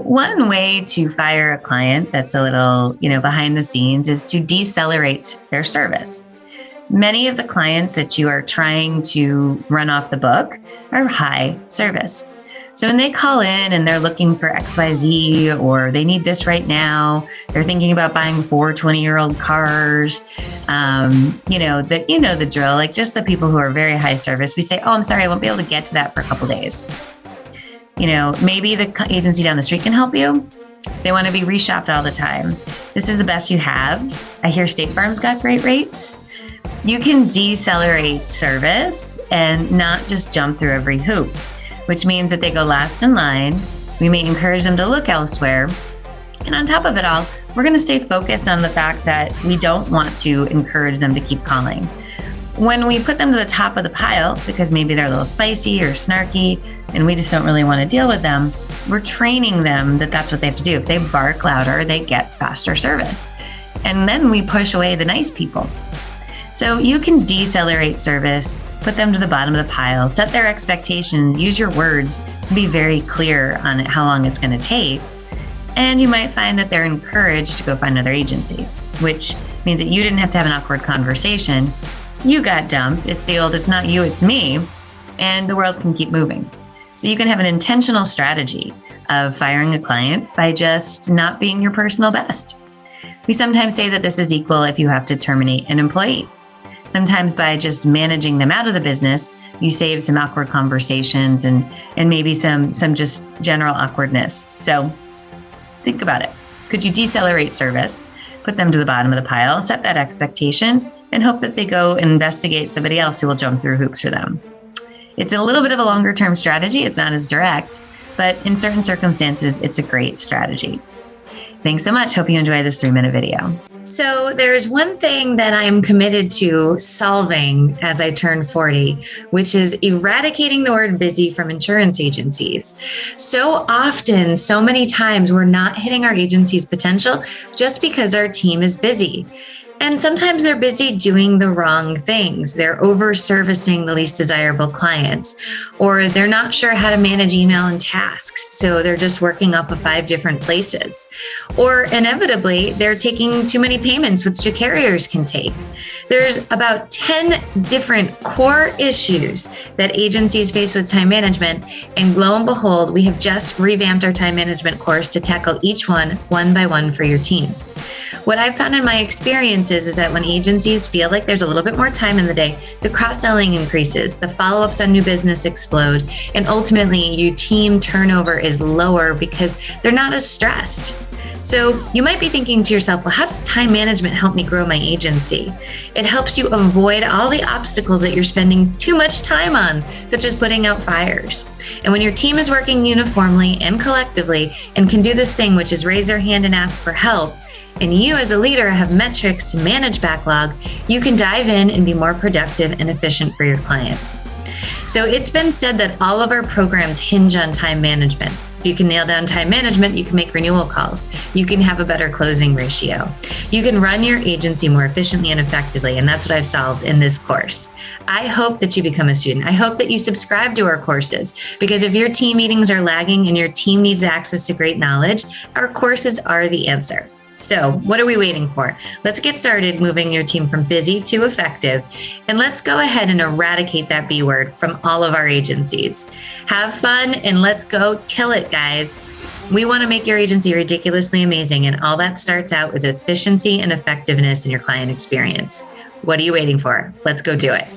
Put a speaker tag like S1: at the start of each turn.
S1: one way to fire a client that's a little, behind the scenes is to decelerate their service. Many of the clients that you are trying to run off the book are high service. So when they call in and they're looking for XYZ or they need this right now, they're thinking about buying 4 20-year-old cars, the drill, like just the people who are very high service, we say, oh, I'm sorry, I won't be able to get to that for a couple days. Maybe the agency down the street can help you. They want to be reshopped all the time. This is the best you have. I hear State Farm's got great rates. You can decelerate service and not just jump through every hoop, which means that they go last in line. We may encourage them to look elsewhere. And on top of it all, we're going to stay focused on the fact that we don't want to encourage them to keep calling. When we put them to the top of the pile, because maybe they're a little spicy or snarky, and we just don't really want to deal with them, we're training them that that's what they have to do. If they bark louder, they get faster service. And then we push away the nice people. So you can decelerate service, put them to the bottom of the pile, set their expectations, use your words, be very clear on how long it's going to take. And you might find that they're encouraged to go find another agency, which means that you didn't have to have an awkward conversation. You got dumped. It's the old, it's not you, it's me. And the world can keep moving. So you can have an intentional strategy of firing a client by just not being your personal best. We sometimes say that this is equal if you have to terminate an employee. Sometimes by just managing them out of the business, you save some awkward conversations and maybe some just general awkwardness. So think about it. Could you decelerate service, put them to the bottom of the pile, set that expectation, and hope that they go and investigate somebody else who will jump through hoops for them? It's a little bit of a longer term strategy. It's not as direct, but in certain circumstances, it's a great strategy. Thanks so much. Hope you enjoy this 3-minute video. So there's one thing that I'm committed to solving as I turn 40, which is eradicating the word busy from insurance agencies. So often, so many times, we're not hitting our agency's potential just because our team is busy. And sometimes they're busy doing the wrong things. They're over-servicing the least desirable clients, or they're not sure how to manage email and tasks, so they're just working off of 5 different places. Or inevitably, they're taking too many payments, which the carriers can take. There's about 10 different core issues that agencies face with time management, and lo and behold, we have just revamped our time management course to tackle each one by one for your team. What I've found in my experiences is that when agencies feel like there's a little bit more time in the day, the cross-selling increases, the follow-ups on new business explode, and ultimately your team turnover is lower because they're not as stressed. So you might be thinking to yourself, well, how does time management help me grow my agency? It helps you avoid all the obstacles that you're spending too much time on, such as putting out fires. And when your team is working uniformly and collectively and can do this thing, which is raise their hand and ask for help, and you as a leader have metrics to manage backlog, you can dive in and be more productive and efficient for your clients. So it's been said that all of our programs hinge on time management. If you can nail down time management, you can make renewal calls. You can have a better closing ratio. You can run your agency more efficiently and effectively, and that's what I've solved in this course. I hope that you become a student. I hope that you subscribe to our courses, because if your team meetings are lagging and your team needs access to great knowledge, our courses are the answer. So what are we waiting for? Let's get started moving your team from busy to effective, and let's go ahead and eradicate that B word from all of our agencies. Have fun and let's go kill it, guys. We want to make your agency ridiculously amazing, and all that starts out with efficiency and effectiveness in your client experience. What are you waiting for? Let's go do it.